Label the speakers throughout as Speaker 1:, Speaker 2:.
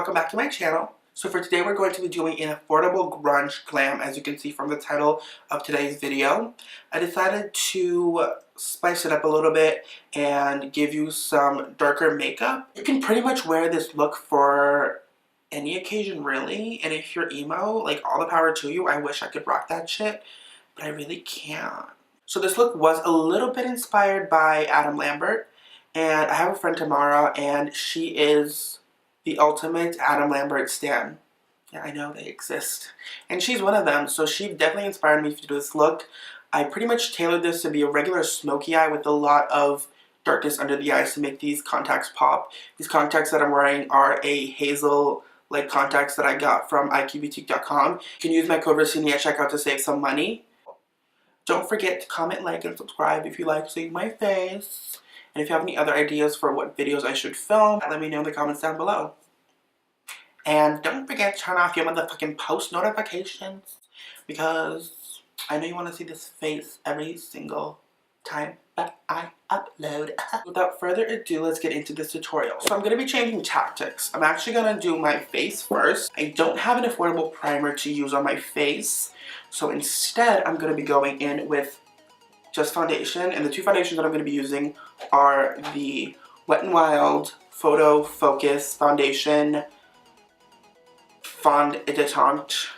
Speaker 1: welcome back to my channel. So for today we're going to be doing an affordable grunge glam, as you can see from the title of today's video. I decided to spice it up a little bit and give you some darker makeup. You can pretty much wear this look for any occasion really, and if you're emo, like, all the power to you. I wish I could rock that shit, but I really can't. So this look was a little bit inspired by Lambert, and I have a friend Tamara, and she is the ultimate Lambert stan. Yeah, I know they exist. And she's one of them, so she definitely inspired me to do this look. I pretty much tailored this to be a regular smoky eye with a lot of darkness under the eyes to make these contacts pop. These contacts that I'm wearing are a hazel like contacts that I got from iqboutique.com. You can use my code Rossini at checkout to save some money. Don't forget to comment, like, and subscribe if you like seeing my face. And if you have any other ideas for what videos I should film, let me know in the comments down below. And don't forget to turn off your motherfucking post notifications, because I know you want to see this face every single time that I upload. Without further ado, let's get into this tutorial. So I'm going to be changing tactics. I'm actually going to do my face first. I don't have an affordable primer to use on my face, so instead I'm going to be going in with just foundation, and the two foundations that I'm going to be using are the Wet n Wild Photo Focus Foundation Fond Détente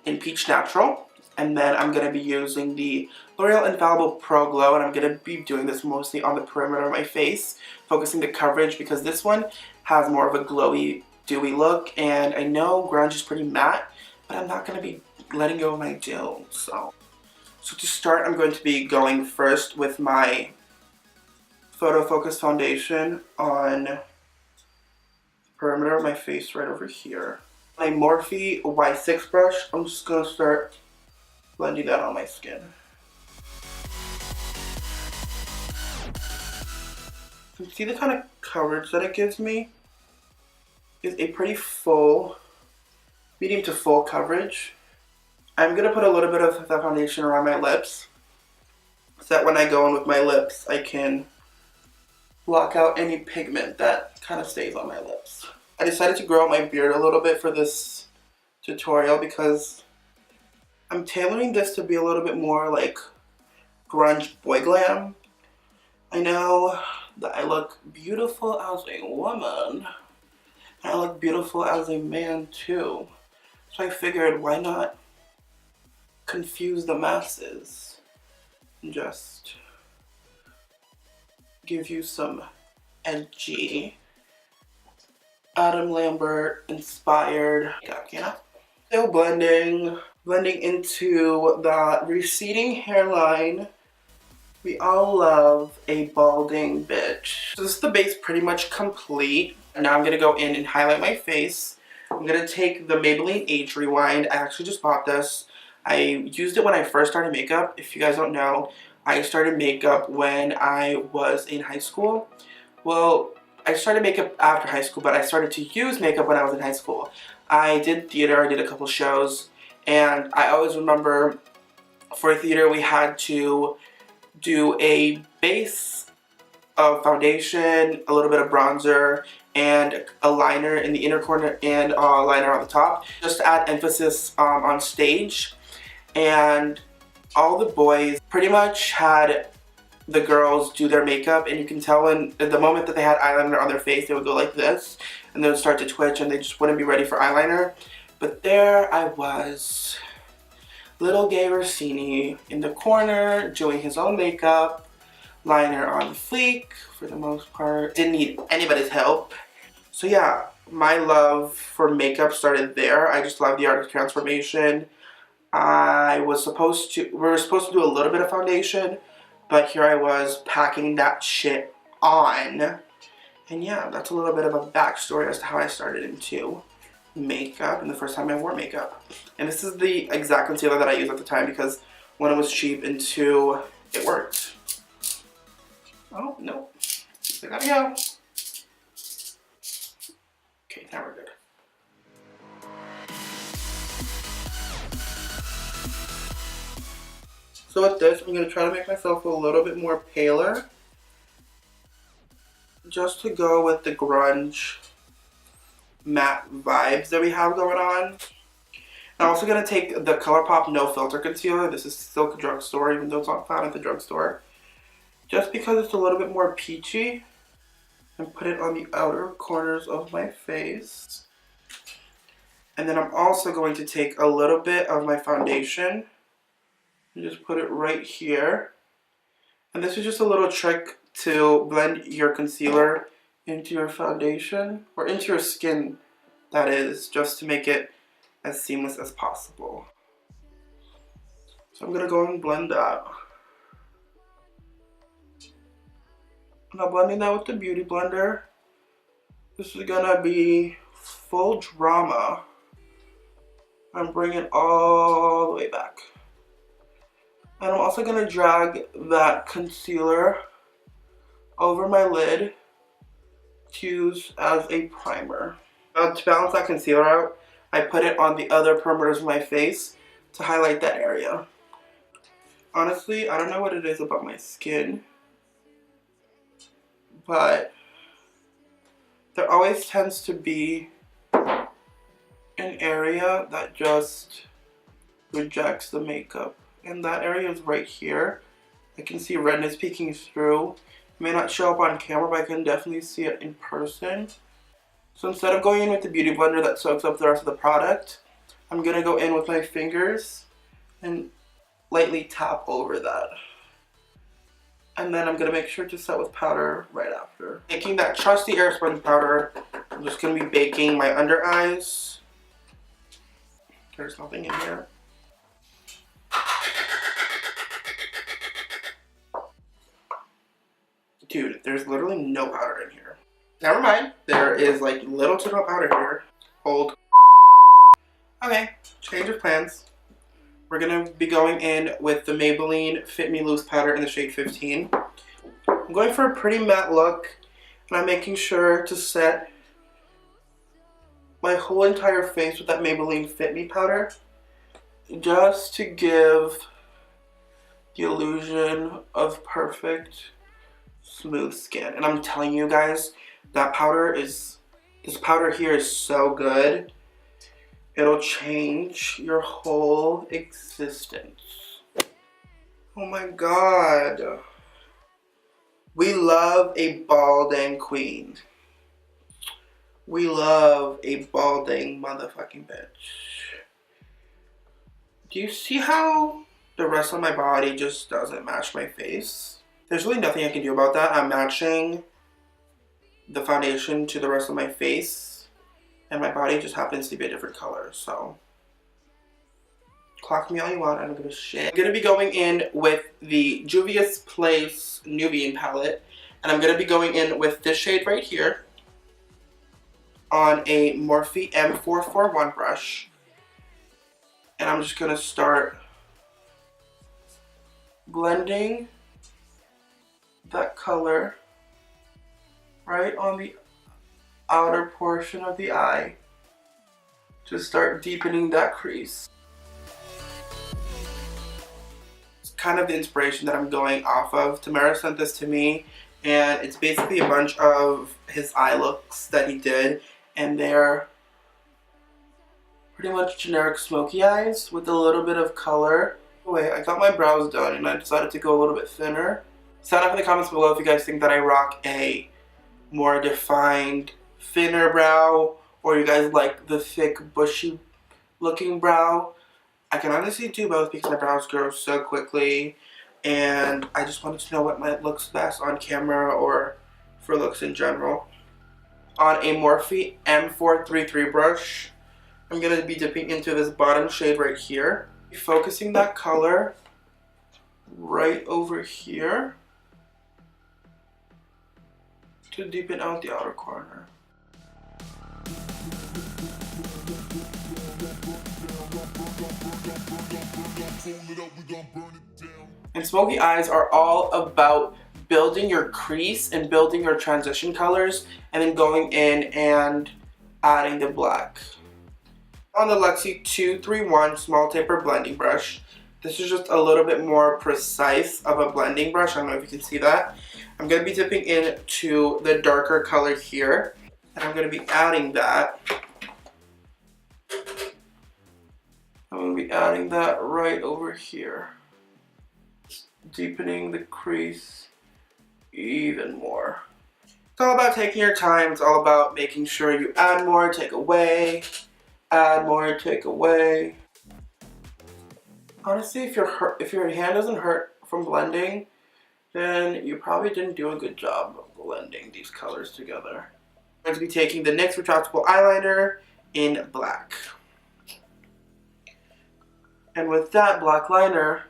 Speaker 1: in Peach Natural, and then I'm going to be using the L'Oreal Infallible Pro Glow, and I'm going to be doing this mostly on the perimeter of my face, focusing the coverage because this one has more of a glowy, dewy look, and I know grunge is pretty matte, but I'm not going to be letting go of my dew, so to start, I'm going to be going first with my Photo Focus Foundation on the perimeter of my face right over here. My Morphe Y6 brush, I'm just going to start blending that on my skin. You see the kind of coverage that it gives me? It's a pretty full, medium to full coverage. I'm going to put a little bit of that foundation around my lips, so that when I go in with my lips, I can block out any pigment that kind of stays on my lips. I decided to grow out my beard a little bit for this tutorial because I'm tailoring this to be a little bit more like grunge boy glam. I know that I look beautiful as a woman, and I look beautiful as a man too, so I figured why not confuse the masses and just give you some edgy Lambert inspired makeup, you know? Still blending into the receding hairline. We all love a balding bitch. So this is the base pretty much complete. And now I'm gonna go in and highlight my face. I'm gonna take the Maybelline Age Rewind. I actually just bought this. I used it when I first started makeup. If you guys don't know, I started makeup when I was in high school. Well, I started makeup after high school, but I started to use makeup when I was in high school. I did theater, I did a couple shows, and I always remember for theater we had to do a base of foundation, a little bit of bronzer, and a liner in the inner corner and a liner on the top, just to add emphasis on stage. And all the boys pretty much had the girls do their makeup, and you can tell when the moment that they had eyeliner on their face, they would go like this, and they would start to twitch, and they just wouldn't be ready for eyeliner. But there I was, little gay Rossini in the corner, doing his own makeup, liner on fleek for the most part. Didn't need anybody's help. So yeah, my love for makeup started there. I just love the art of transformation. We were supposed to do a little bit of foundation, but here I was packing that shit on. And yeah, that's a little bit of a backstory as to how I started into makeup and the first time I wore makeup. And this is the exact concealer that I used at the time because one, it was cheap, and two, it worked. Oh, no. I gotta go. Okay, now we're good. So with this, I'm going to try to make myself a little bit more paler, just to go with the grunge matte vibes that we have going on. I'm also going to take the Colourpop No Filter Concealer. This is still drugstore, even though it's not found at the drugstore. Just because it's a little bit more peachy. And put it on the outer corners of my face. And then I'm also going to take a little bit of my foundation. And just put it right here. And this is just a little trick to blend your concealer into your foundation. Or into your skin, that is. Just to make it as seamless as possible. So I'm going to go and blend that. Now blending that with the Beauty Blender. This is going to be full drama. And bring it all the way back. And I'm also going to drag that concealer over my lid to use as a primer. Now to balance that concealer out, I put it on the other perimeters of my face to highlight that area. Honestly, I don't know what it is about my skin, but there always tends to be an area that just rejects the makeup. And that area is right here. I can see redness peeking through. It may not show up on camera, but I can definitely see it in person. So instead of going in with the Beauty Blender that soaks up the rest of the product, I'm going to go in with my fingers and lightly tap over that. And then I'm going to make sure to set with powder right after. Taking that trusty air sponge powder, I'm just going to be baking my under eyes. There's nothing in here. Dude, there's literally no powder in here. Never mind. There is like little to no powder here. Hold. Okay, change of plans. We're going to be going in with the Maybelline Fit Me Loose Powder in the shade 15. I'm going for a pretty matte look. And I'm making sure to set my whole entire face with that Maybelline Fit Me powder. Just to give the illusion of perfect, smooth skin. And I'm telling you guys, that powder is, this powder here is so good. It'll change your whole existence. Oh my god. We love a balding queen. We love a balding motherfucking bitch. Do you see how the rest of my body just doesn't match my face? There's really nothing I can do about that. I'm matching the foundation to the rest of my face, and my body just happens to be a different color, so clock me all you want, I don't give a shit. I'm gonna be going in with the Juvia's Place Nubian palette, and I'm gonna be going in with this shade right here on a Morphe M441 brush, and I'm just gonna start blending that color right on the outer portion of the eye to start deepening that crease. It's kind of the inspiration that I'm going off of. Tamara sent this to me, and it's basically a bunch of his eye looks that he did, and they're pretty much generic smoky eyes with a little bit of color. Wait, I got my brows done and I decided to go a little bit thinner. Sound off in the comments below if you guys think that I rock a more defined, thinner brow, or you guys like the thick, bushy looking brow. I can honestly do both because my brows grow so quickly, and I just wanted to know what looks best on camera or for looks in general. On a Morphe M433 brush, I'm going to be dipping into this bottom shade right here, focusing that color right over here to deepen out the outer corner. And smoky eyes are all about building your crease and building your transition colors, and then going in and adding the black. On the Luxie 231 small taper blending brush, this is just a little bit more precise of a blending brush. I don't know if you can see that. I'm going to be dipping into the darker color here. And I'm going to be adding that. I'm going to be adding that right over here. Deepening the crease even more. It's all about taking your time. It's all about making sure you add more, take away, add more, take away. Honestly, if your hand doesn't hurt from blending, then you probably didn't do a good job of blending these colors together. I'm going to be taking the NYX Retractable Eyeliner in black. And with that black liner,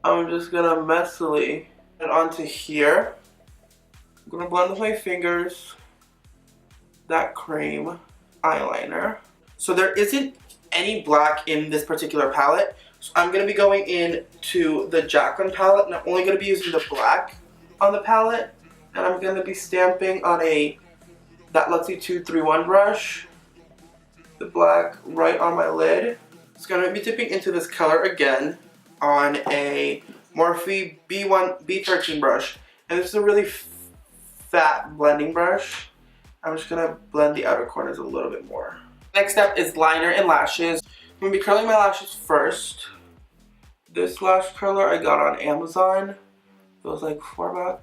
Speaker 1: I'm just going to messily put it onto here. I'm going to blend with my fingers that cream eyeliner. So there isn't any black in this particular palette. So I'm going to be going into the Jaclyn palette, and I'm only going to be using the black on the palette. And I'm going to be stamping on that Luxie 231 brush, the black right on my lid. It's going to be dipping into this color again on a Morphe B13 brush. And this is a really fat blending brush. I'm just going to blend the outer corners a little bit more. Next step is liner and lashes. I'm going to be curling my lashes first. This lash curler I got on Amazon. It was like $4.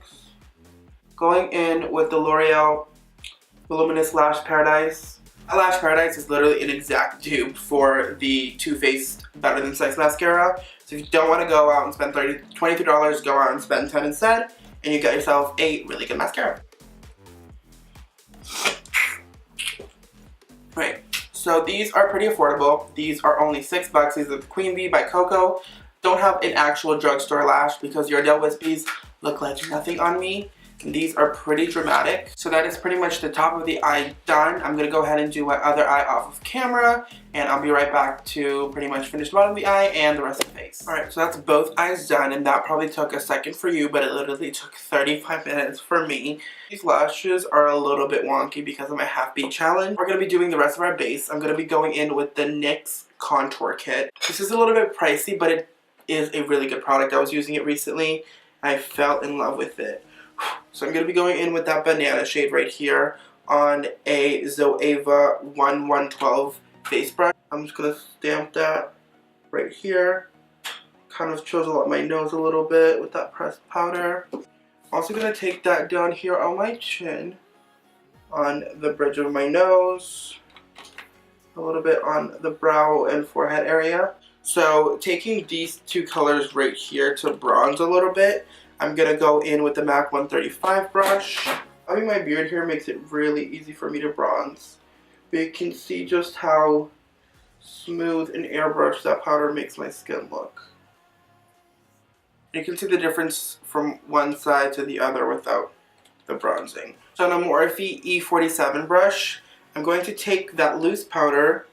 Speaker 1: Going in with the L'Oreal Voluminous Lash Paradise. That Lash Paradise is literally an exact dupe for the Too Faced Better Than Sex mascara. So if you don't want to go out and spend $23, go out and spend $10 instead, and you get yourself a really good mascara. Right. So these are pretty affordable. These are only $6. These are the Queen Bee by Koko. Don't have an actual drugstore lash because your Yardell Wispies look like nothing on me. And these are pretty dramatic. So that is pretty much the top of the eye done. I'm going to go ahead and do my other eye off of camera. And I'll be right back to pretty much finish the bottom of the eye and the rest of the face. Alright, so that's both eyes done. And that probably took a second for you, but it literally took 35 minutes for me. These lashes are a little bit wonky because of my half beat challenge. We're going to be doing the rest of our base. I'm going to be going in with the NYX Contour Kit. This is a little bit pricey, but it is a really good product. I was using it recently. I fell in love with it. So I'm going to be going in with that banana shade right here on a Zoeva 1112 face brush. I'm just going to stamp that right here. Kind of chisel up my nose a little bit with that pressed powder. Also going to take that down here on my chin, on the bridge of my nose, a little bit on the brow and forehead area. So taking these two colors right here to bronze a little bit, I'm going to go in with the MAC 135 brush. Having my beard here makes it really easy for me to bronze. But you can see just how smooth and airbrushed that powder makes my skin look. You can see the difference from one side to the other without the bronzing. So on a Morphe E47 brush, I'm going to take that loose powder,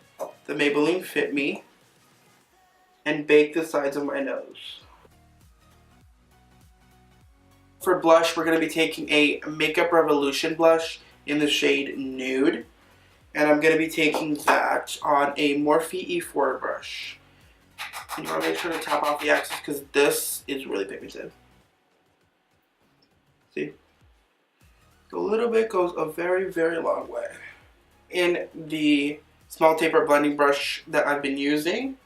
Speaker 1: the Maybelline FitMe, and bake the sides of my nose. For blush, we're going to be taking a Makeup Revolution blush in the shade Nude. And I'm going to be taking that on a Morphe E4 brush. And you want to make sure to tap off the excess because this is really pigmented. See? A little bit goes a very, very long way. In the small taper blending brush that I've been using,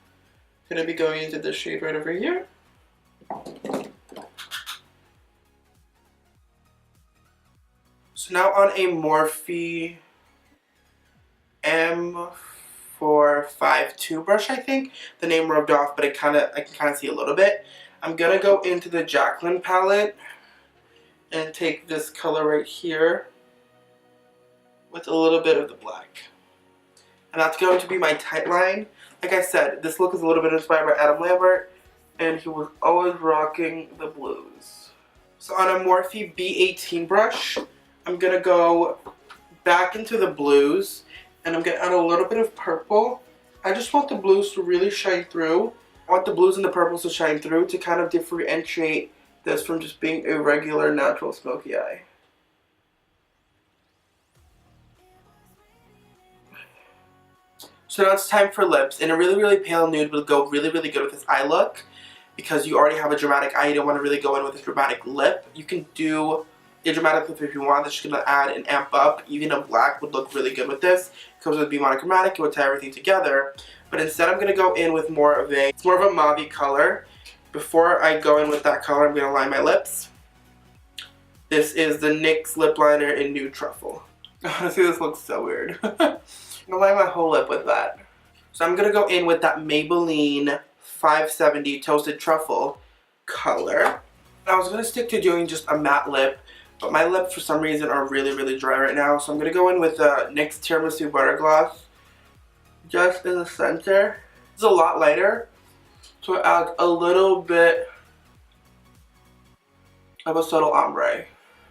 Speaker 1: I'm going to be going into this shade right over here. So now on a Morphe M452 brush, I think. The name rubbed off, but I can kind of see a little bit. I'm going to go into the Jaclyn palette and take this color right here with a little bit of the black. And that's going to be my tight line. Like I said, this look is a little bit inspired by Adam Lambert, and he was always rocking the blues. So on a Morphe B18 brush, I'm going to go back into the blues, and I'm going to add a little bit of purple. I just want the blues to really shine through. I want the blues and the purples to shine through to kind of differentiate this from just being a regular natural smoky eye. So now it's time for lips, and a really, really pale nude will go really, really good with this eye look because you already have a dramatic eye. You don't want to really go in with a dramatic lip. You can do a dramatic lip if you want. That's just going to add and amp up. Even a black would look really good with this. It comes with Be Monochromatic. It would tie everything together. But instead I'm going to go in with more of a mauve color. Before I go in with that color, I'm going to line my lips. This is the NYX lip liner in Nude Truffle. Honestly, this looks so weird. I'm going to line my whole lip with that. So I'm going to go in with that Maybelline 570 Toasted Truffle color. I was going to stick to doing just a matte lip, but my lips for some reason are really dry right now. So I'm going to go in with the NYX Tiramisu Butter Gloss just in the center. It's a lot lighter, so it adds a little bit of a subtle ombre.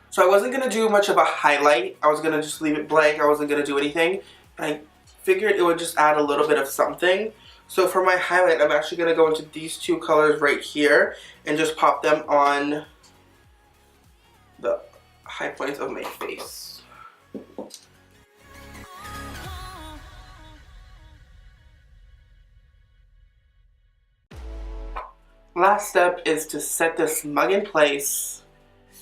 Speaker 1: So I wasn't going to do much of a highlight. I was going to just leave it blank. I wasn't going to do anything. But I figured it would just add a little bit of something. So for my highlight, I'm actually going to go into these two colors right here and just pop them on the high points of my face. Last step is to set this smug in place.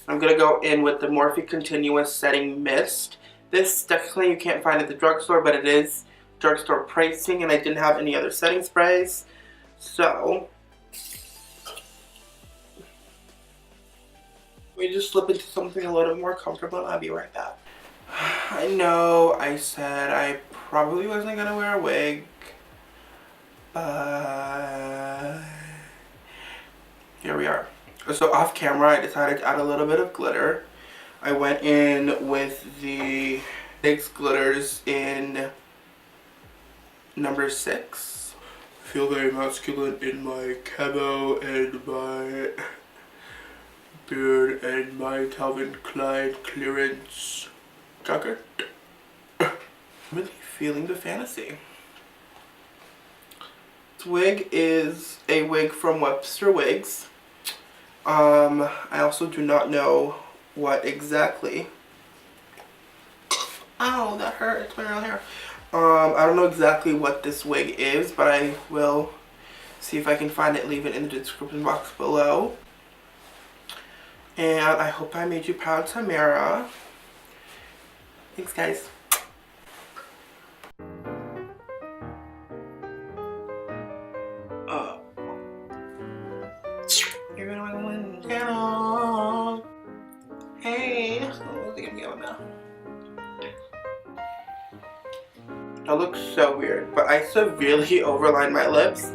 Speaker 1: I'm going to go in with the Morphe Continuous Setting Mist. This definitely you can't find at the drugstore, but it is drugstore pricing, and I didn't have any other setting sprays. So we just slip into something a little more comfortable, and I'll be right back. I know I said I probably wasn't going to wear a wig, but here we are. So off camera, I decided to add a little bit of glitter. I went in with the NYX glitters in number 6. I feel very masculine in my camo and my beard and my Calvin Klein clearance jacket. Really feeling the fantasy. This wig is a wig from Webster Wigs. I also do not know what exactly. Ow, that hurts my real hair. I don't know exactly what this wig is, but I will see if I can find it, leave it in the description box below. And I hope I made you proud, Tamara. Thanks, guys. You're gonna win the channel. Hey. Oh, I think I'm going now. That looks so weird, but I severely overlined my lips.